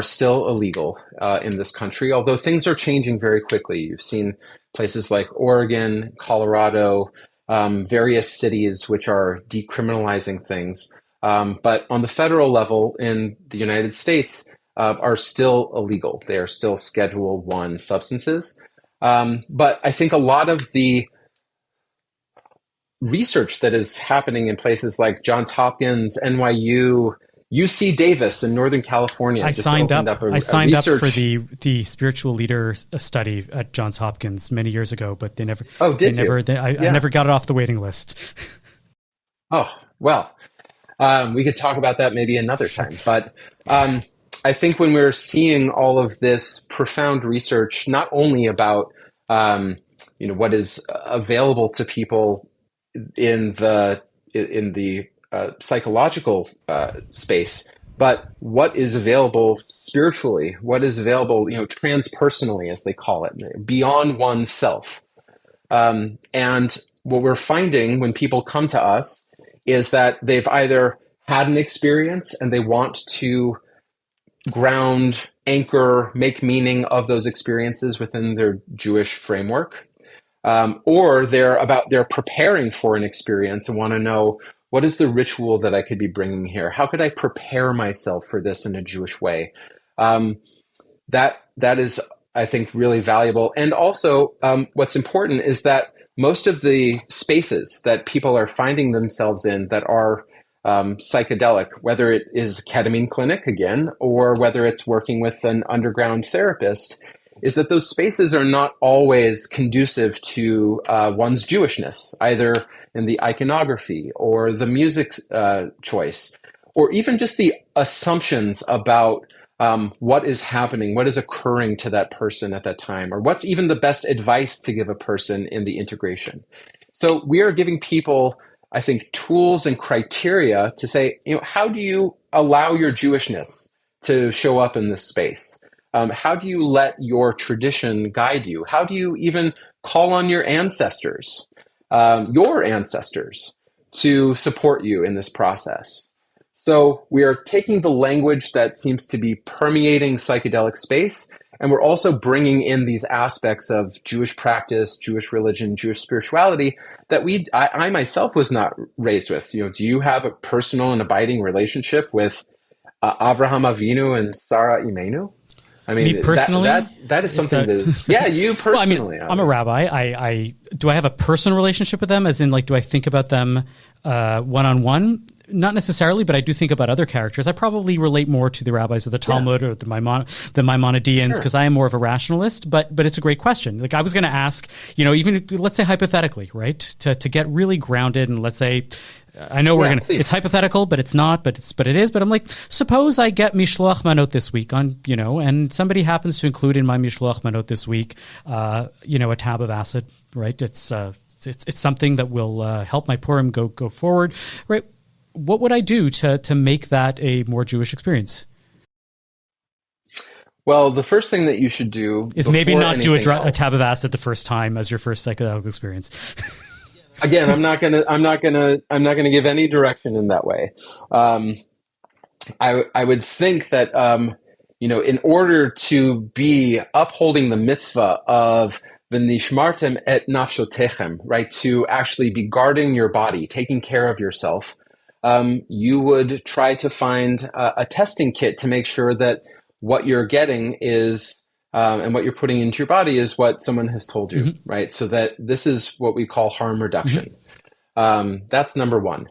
still illegal in this country, although things are changing very quickly. You've seen places like Oregon, Colorado, various cities which are decriminalizing things. But on the federal level in the United States are still illegal. They are still Schedule I substances. But I think a lot of the research that is happening in places like Johns Hopkins, NYU, UC Davis in Northern California. I signed up for the spiritual leader study at Johns Hopkins many years ago, but they never. Oh, did you? I never got it off the waiting list. Oh, well, we could talk about that maybe another time. But I think when we're seeing all of this profound research, not only about what is available to people in the psychological space, but what is available spiritually, what is available, transpersonally, as they call it, beyond oneself. And what we're finding when people come to us is that they've either had an experience and they want to ground, anchor, make meaning of those experiences within their Jewish framework, or they're preparing for an experience and want to know, what is the ritual that I could be bringing here? How could I prepare myself for this in a Jewish way? That is, I think, really valuable. And also, what's important is that most of the spaces that people are finding themselves in that are psychedelic, whether it is a ketamine clinic again, or whether it's working with an underground therapist, is that those spaces are not always conducive to one's Jewishness, either in the iconography or the music choice, or even just the assumptions about what is happening, what is occurring to that person at that time, or what's even the best advice to give a person in the integration. So we are giving people, I think, tools and criteria to say, how do you allow your Jewishness to show up in this space? How do you let your tradition guide you? How do you even call on your ancestors to support you in this process? So we are taking the language that seems to be permeating psychedelic space, and we're also bringing in these aspects of Jewish practice, Jewish religion, Jewish spirituality that I myself was not raised with. Do you have a personal and abiding relationship with Avraham Avinu and Sarah Imenu? I mean, me personally, that is something you personally. Well, I'm a rabbi. Do I have a personal relationship with them? As in, do I think about them one-on-one? Not necessarily, but I do think about other characters. I probably relate more to the rabbis of the Talmud or the Maimonideans because I am more of a rationalist. But it's a great question. I was going to ask, even let's say hypothetically, right, to get really grounded, and let's say. I know it's hypothetical, but it's not, but it is. But I'm like, suppose I get Mishloach Manot this week and somebody happens to include in my Mishloach Manot this week, a tab of acid, right? It's something that will help my Purim go forward, right? What would I do to make that a more Jewish experience? Well, the first thing that you should do is maybe not do a tab of acid the first time as your first psychedelic experience. Again, I'm not gonna give any direction in that way. I would think that in order to be upholding the mitzvah of v'nishmartem et nafshotechem, right, to actually be guarding your body, taking care of yourself, you would try to find a testing kit to make sure that what you're getting is. And what you're putting into your body is what someone has told you, right? So that this is what we call harm reduction. That's number one.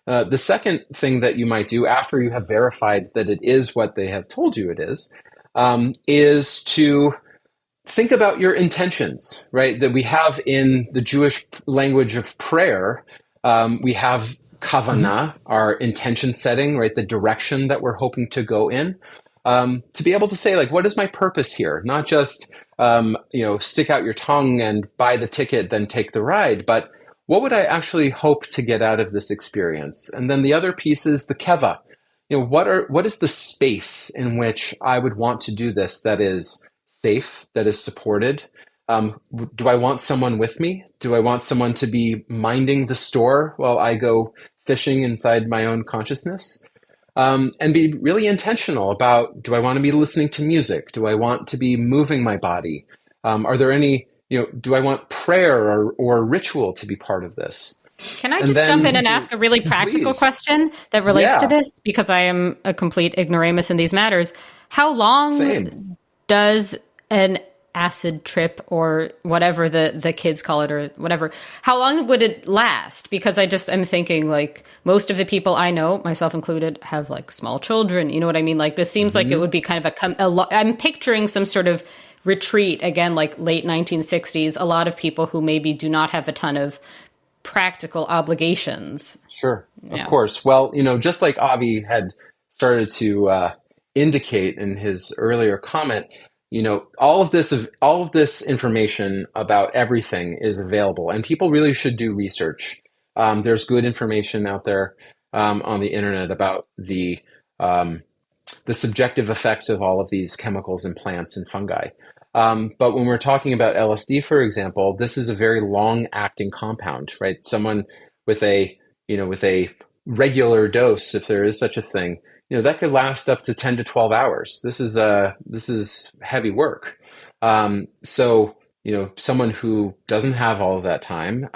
The second thing that you might do after you have verified that it is what they have told you it is to think about your intentions, right? That we have in the Jewish language of prayer, we have kavanah, our intention setting, right? The direction that we're hoping to go in. To be able to say, what is my purpose here? Not just, stick out your tongue and buy the ticket, then take the ride, but what would I actually hope to get out of this experience? And then the other piece is the keva. What is the space in which I would want to do this that is safe, that is supported? Do I want someone with me? Do I want someone to be minding the store while I go fishing inside my own consciousness? And be really intentional about, do I want to be listening to music? Do I want to be moving my body? Are there any, do I want prayer or ritual to be part of this? Can I just jump in and ask a really practical question that relates to this? Because I am a complete ignoramus in these matters. How long does an acid trip, or whatever the kids call it, or whatever, how long would it last? Because I'm thinking, like, most of the people I know, myself included, have like small children. You know what I mean? Like, this seems like it would be kind of I'm picturing some sort of retreat, again, like late 1960s, a lot of people who maybe do not have a ton of practical obligations. Sure. Of course. Well, just like Avi had started to indicate in his earlier comment, all of this information about everything is available, and people really should do research. There's good information out there on the internet about the subjective effects of all of these chemicals in plants and fungi. But when we're talking about LSD, for example, this is a very long-acting compound, right? Someone with a regular dose, if there is such a thing, that could last up to 10 to 12 hours. This is heavy work. So, someone who doesn't have all of that time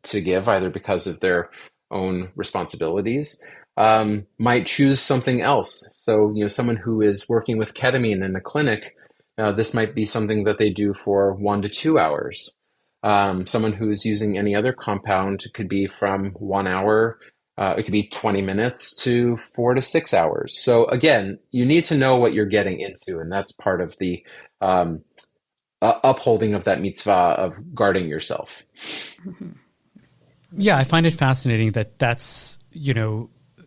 to give, either because of their own responsibilities, might choose something else. So, someone who is working with ketamine in a clinic, this might be something that they do for 1 to 2 hours. Someone who's using any other compound could be from 1 hour. It could be 20 minutes to 4 to 6 hours. So again, you need to know what you're getting into, and that's part of the upholding of that mitzvah of guarding yourself. Yeah, I find it fascinating that's,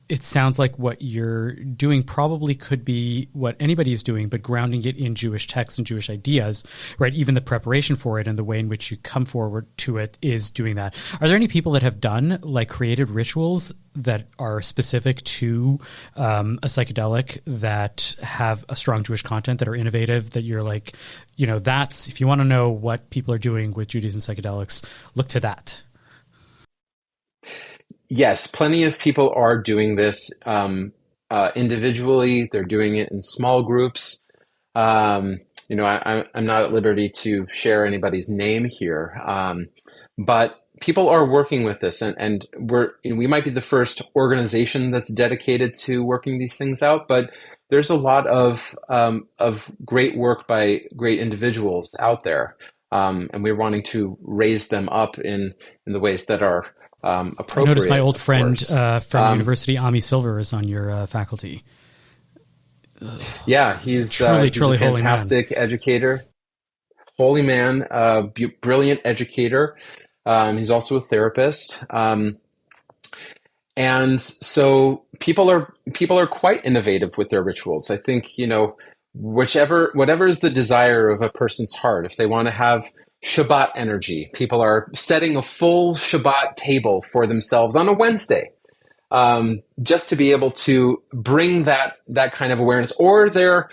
it sounds like what you're doing probably could be what anybody's doing, but grounding it in Jewish texts and Jewish ideas, right? Even the preparation for it and the way in which you come forward to it is doing that. Are there any people that have done like created rituals that are specific to a psychedelic that have a strong Jewish content, that are innovative, that you're like, that's, if you want to know what people are doing with Judaism psychedelics, look to that? Yes, plenty of people are doing this individually. They're doing it in small groups. I'm not at liberty to share anybody's name here, but people are working with this, and we might be the first organization that's dedicated to working these things out. But there's a lot of great work by great individuals out there, and we're wanting to raise them up in the ways that are appropriate. I noticed my old friend from university, Ami Silver, is on your faculty. Yeah, he's truly a fantastic educator, holy man, brilliant educator. He's also a therapist, and so people are quite innovative with their rituals. I think whatever is the desire of a person's heart. If they want to have Shabbat energy, people are setting a full Shabbat table for themselves on a Wednesday, just to be able to bring that kind of awareness. Or they're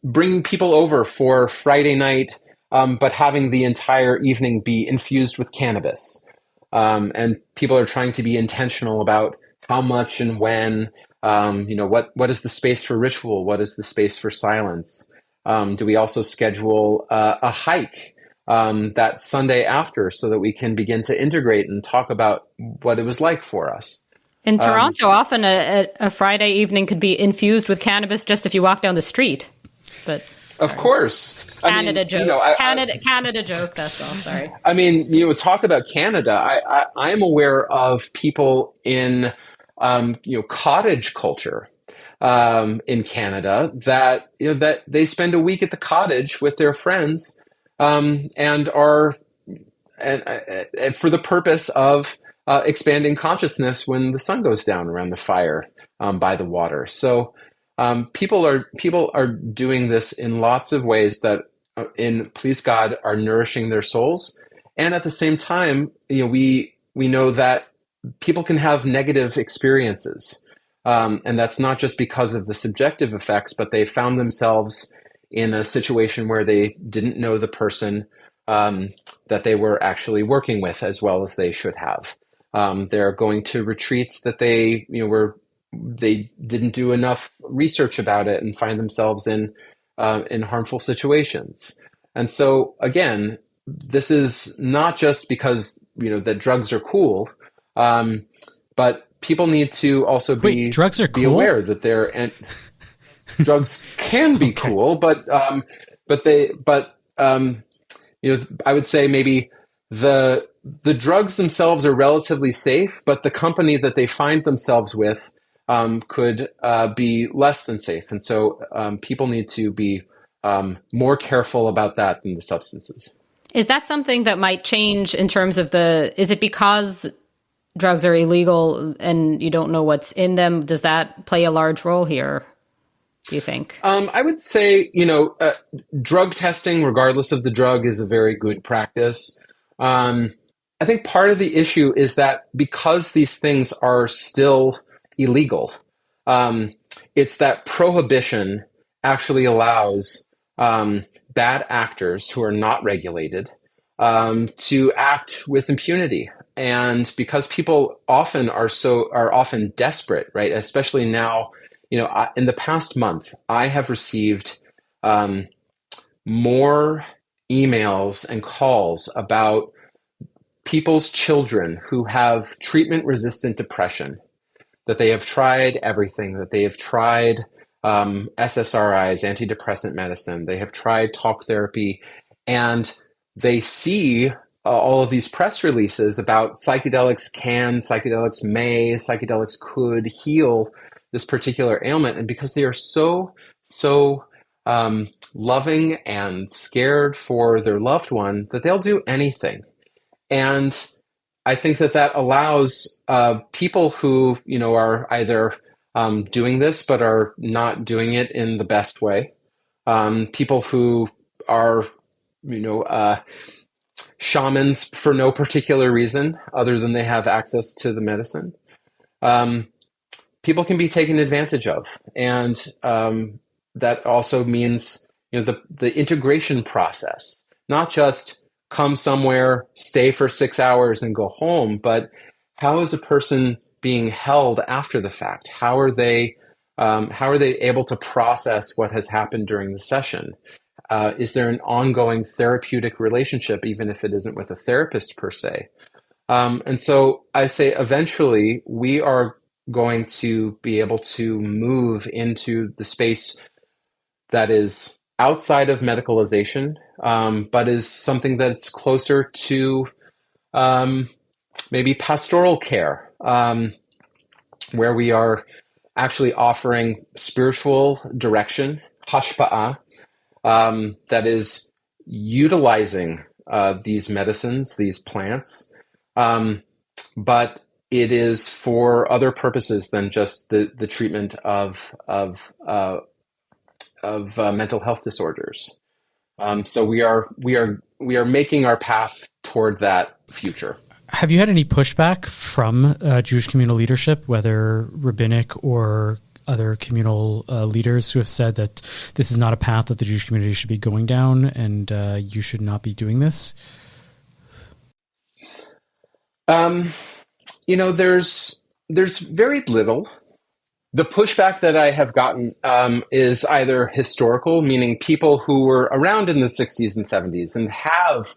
bringing people over for Friday night, but having the entire evening be infused with cannabis. And people are trying to be intentional about how much and when. What is the space for ritual? What is the space for silence? Do we also schedule a hike that Sunday after, so that we can begin to integrate and talk about what it was like for us? In Toronto, often a Friday evening could be infused with cannabis just if you walk down the street. But of course, Canada joke. Canada joke. That's all. Sorry. I mean, talk about Canada. I'm aware of people in cottage culture in Canada that that they spend a week at the cottage with their friends, and are for the purpose of expanding consciousness when the sun goes down around the fire by the water. So people are doing this in lots of ways that please God, are nourishing their souls. And at the same time, we know that people can have negative experiences. And that's not just because of the subjective effects, but they found themselves in a situation where they didn't know the person that they were actually working with as well as they should have. They're going to retreats that they didn't do enough research about it and find themselves in harmful situations. And so again, this is not just because that drugs are cool, but people need to also be drugs are be cool? aware that drugs can be cool, but I would say maybe the drugs themselves are relatively safe, but the company that they find themselves with could be less than safe. And so people need to be more careful about that than the substances. Is that something that might change in terms of is it because drugs are illegal and you don't know what's in them? Does that play a large role here, do you think? I would say, drug testing, regardless of the drug, is a very good practice. I think part of the issue is that because these things are still illegal, it's that prohibition actually allows bad actors who are not regulated to act with impunity. And because people often are often desperate, right? Especially now, in the past month, I have received more emails and calls about people's children who have treatment-resistant depression, that they have tried everything, that they have tried SSRIs, antidepressant medicine, they have tried talk therapy, and they see all of these press releases about psychedelics may, psychedelics could heal this particular ailment. And because they are so loving and scared for their loved one, that they'll do anything. And I think that allows people who, are either doing this but are not doing it in the best way, people who are, shamans for no particular reason other than they have access to the medicine. People can be taken advantage of. And that also means, the integration process, not just come somewhere, stay for 6 hours and go home, but how is a person being held after the fact? How are they able to process what has happened during the session? Is there an ongoing therapeutic relationship, even if it isn't with a therapist per se? And so I say eventually we are going to be able to move into the space that is outside of medicalization, but is something that's closer to maybe pastoral care, where we are actually offering spiritual direction, hashpa'ah, that is utilizing these medicines, these plants, but it is for other purposes than just the treatment of mental health disorders. So we are making our path toward that future. Have you had any pushback from Jewish communal leadership, whether rabbinic or other communal leaders, who have said that this is not a path that the Jewish community should be going down and you should not be doing this? There's very little. The pushback that I have gotten is either historical, meaning people who were around in the 60s and 70s and have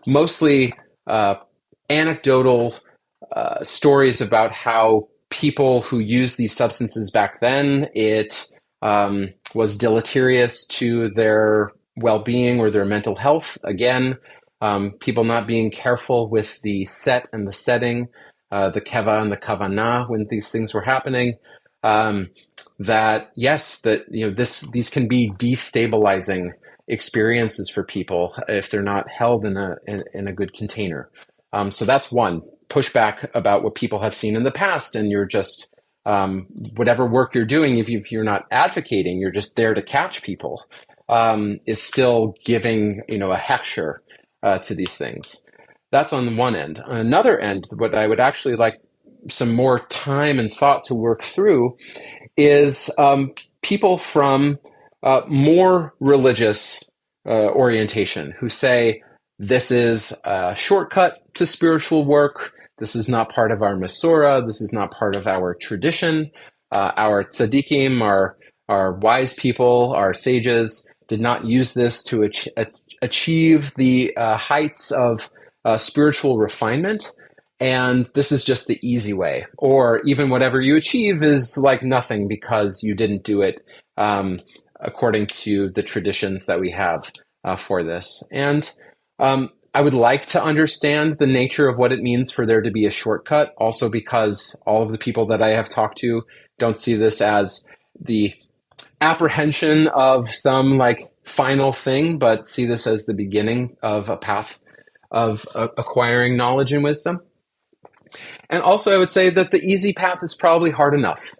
mostly anecdotal stories about how people who used these substances back then, it was deleterious to their well-being or their mental health. Again, people not being careful with the set and the setting, the keva and the kavanah when these things were happening. These can be destabilizing experiences for people if they're not held in a good container. So that's one pushback about what people have seen in the past, and you're just whatever work you're doing, if you're not advocating, you're just there to catch people. is still giving, a hechsher to these things. That's on one end. On another end, what I would actually like some more time and thought to work through is people from more religious orientation who say, this is a shortcut to spiritual work. This is not part of our Masorah. This is not part of our tradition. Our tzaddikim, our wise people, our sages, did not use this to achieve the heights of spiritual refinement. And this is just the easy way. Or even whatever you achieve is like nothing because you didn't do it according to the traditions that we have for this. And I would like to understand the nature of what it means for there to be a shortcut, also because all of the people that I have talked to don't see this as the apprehension of some like final thing, but see this as the beginning of a path of acquiring knowledge and wisdom. And also I would say that the easy path is probably hard enough.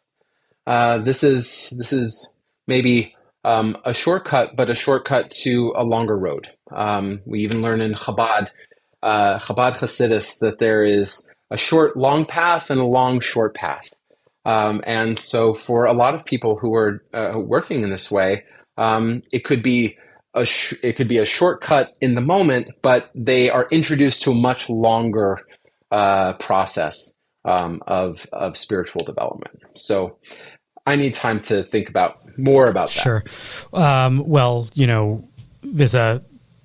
This is maybe a shortcut, but a shortcut to a longer road. We even learn in Chabad Hasidus, that there is a long path and a long, short path. And so for a lot of people who are working in this way, it could be a shortcut in the moment, but they are introduced to a much longer process of spiritual development. So I need time to think more about that. Sure. Well, there's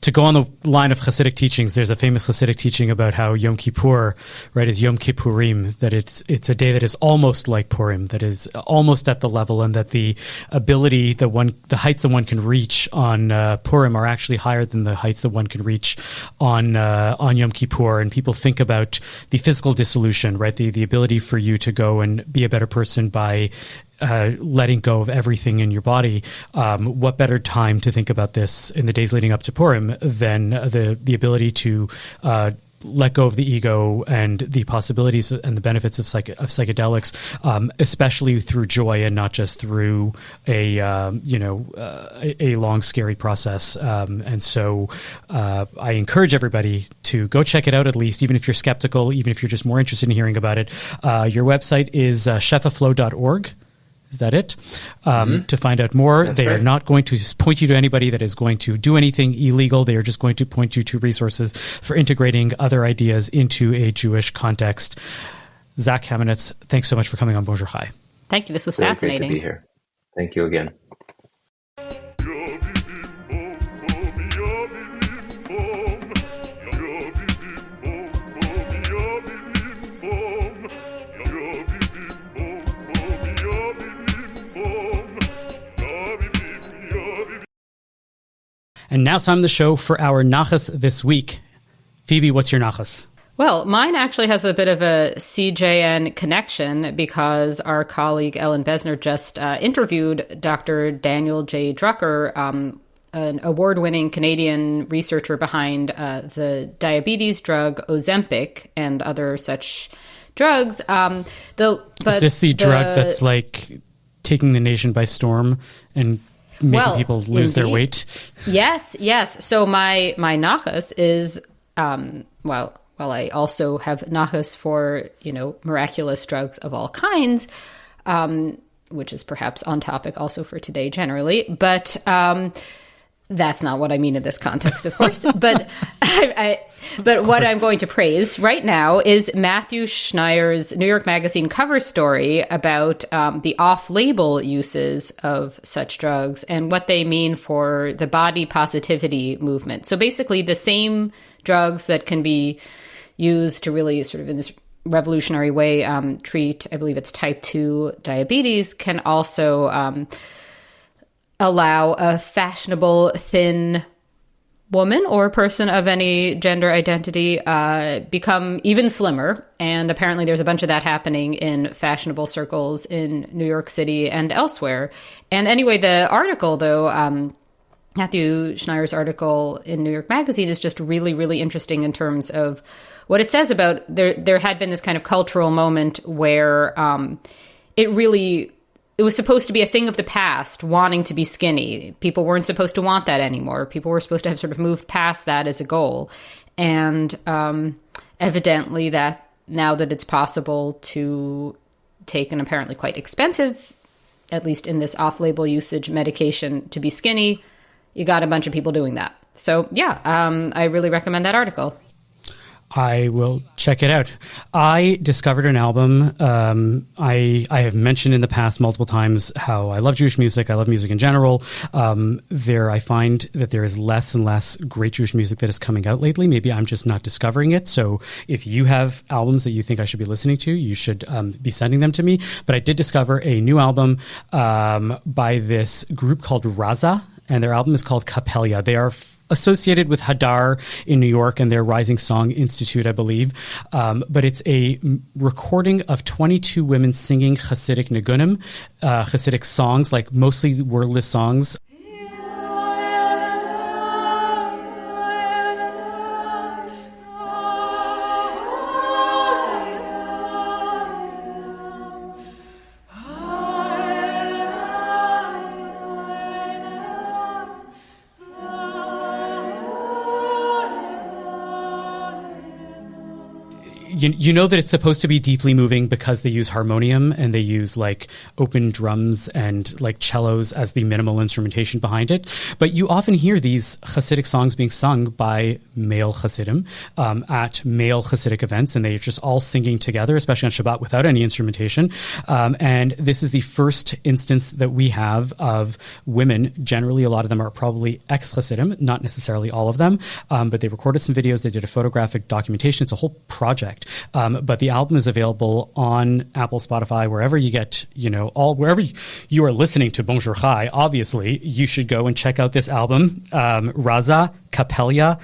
to go on the line of Hasidic teachings, there's a famous Hasidic teaching about how Yom Kippur, right, is Yom Kippurim, that it's a day that is almost like Purim, that is almost at the level, and that the ability, the heights that one can reach on Purim are actually higher than the heights that one can reach on Yom Kippur. And people think about the physical dissolution, right, the ability for you to go and be a better person by letting go of everything in your body. What better time to think about this in the days leading up to Purim than the ability to let go of the ego and the possibilities and the benefits of psychedelics, especially through joy and not just through a long, scary process. And so I encourage everybody to go check it out, at least, even if you're skeptical, even if you're just more interested in hearing about it. Your website is shefaflow.org. Is that it? To find out more, they are not going to point you to anybody that is going to do anything illegal. They are just going to point you to resources for integrating other ideas into a Jewish context. Zac Kamenetz, thanks so much for coming on Bonjour Chai. Thank you. This was really fascinating. Great to be here. Thank you again. And now it's time to the show for our nachas this week. Phoebe, what's your nachas? Well, mine actually has a bit of a CJN connection because our colleague Ellen Besner just interviewed Dr. Daniel J. Drucker, an award-winning Canadian researcher behind the diabetes drug Ozempic and other such drugs. Is this the drug that's like taking the nation by storm and making people lose their weight? Yes. So my nachas is, while I also have nachas for, miraculous drugs of all kinds, which is perhaps on topic also for today generally, but that's not what I mean in this context, of course. But but what I'm going to praise right now is Matthew Schneier's New York Magazine cover story about the off-label uses of such drugs and what they mean for the body positivity movement. So basically the same drugs that can be used to really sort of in this revolutionary way treat, I believe it's type 2 diabetes, can also allow a fashionable, thin woman or person of any gender identity become even slimmer. And apparently there's a bunch of that happening in fashionable circles in New York City and elsewhere. And anyway, the article, though, Matthew Schneier's article in New York Magazine is just really, really interesting in terms of what it says about there had been this kind of cultural moment where it it was supposed to be a thing of the past, wanting to be skinny. People weren't supposed to want that anymore. People were supposed to have sort of moved past that as a goal. And evidently that now that it's possible to take an apparently quite expensive, at least in this off-label usage, medication to be skinny, you got a bunch of people doing that. So yeah, I really recommend that article. I will check it out. I discovered an album. I have mentioned in the past multiple times how I love Jewish music. I love music in general. I find that there is less and less great Jewish music that is coming out lately. Maybe I'm just not discovering it. So if you have albums that you think I should be listening to, you should be sending them to me. But I did discover a new album by this group called Raza, and their album is called Capella. They are associated with Hadar in New York and their Rising Song Institute, I believe. But it's a recording of 22 women singing Hasidic nigunim, Hasidic songs, like mostly wordless songs. You know that it's supposed to be deeply moving because they use harmonium and they use like open drums and like cellos as the minimal instrumentation behind it. But you often hear these Hasidic songs being sung by male Hasidim at male Hasidic events, and they're just all singing together, especially on Shabbat, without any instrumentation. And this is the first instance that we have of women. Generally, a lot of them are probably ex-Hasidim, not necessarily all of them, but they recorded some videos. They did a photographic documentation. It's a whole project. But the album is available on Apple, Spotify, wherever you get, wherever you are listening to Bonjour Chai. Obviously, you should go and check out this album, Raza Capella.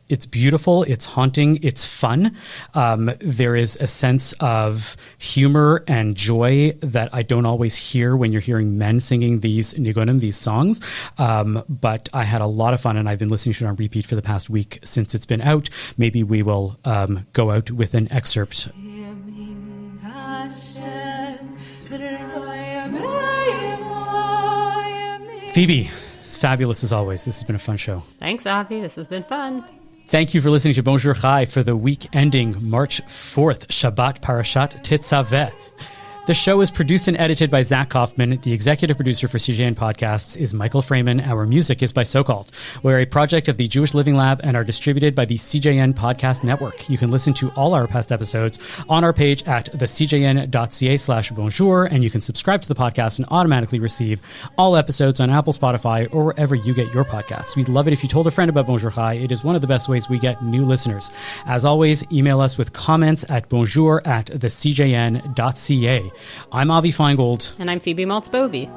It's beautiful, it's haunting, it's fun. There is a sense of humor and joy that I don't always hear when you're hearing men singing these nigunim, these songs. But I had a lot of fun, and I've been listening to it on repeat for the past week since it's been out. Maybe we will go out with an excerpt. Phoebe, it's fabulous as always. This has been a fun show. Thanks, Avi. This has been fun. Thank you for listening to Bonjour Chai for the week ending March 4th, Shabbat Parashat Tetzaveh. The show is produced and edited by Zac Hoffman. The executive producer for CJN Podcasts is Michael Freeman. Our music is by So-Called. We're a project of the Jewish Living Lab and are distributed by the CJN Podcast Network. You can listen to all our past episodes on our page at thecjn.ca/bonjour, and you can subscribe to the podcast and automatically receive all episodes on Apple, Spotify, or wherever you get your podcasts. We'd love it if you told a friend about Bonjour Chai. It is one of the best ways we get new listeners. As always, email us with comments at bonjour@thecjn.ca. I'm Avi Feingold. And I'm Phoebe Maltz-Bovey.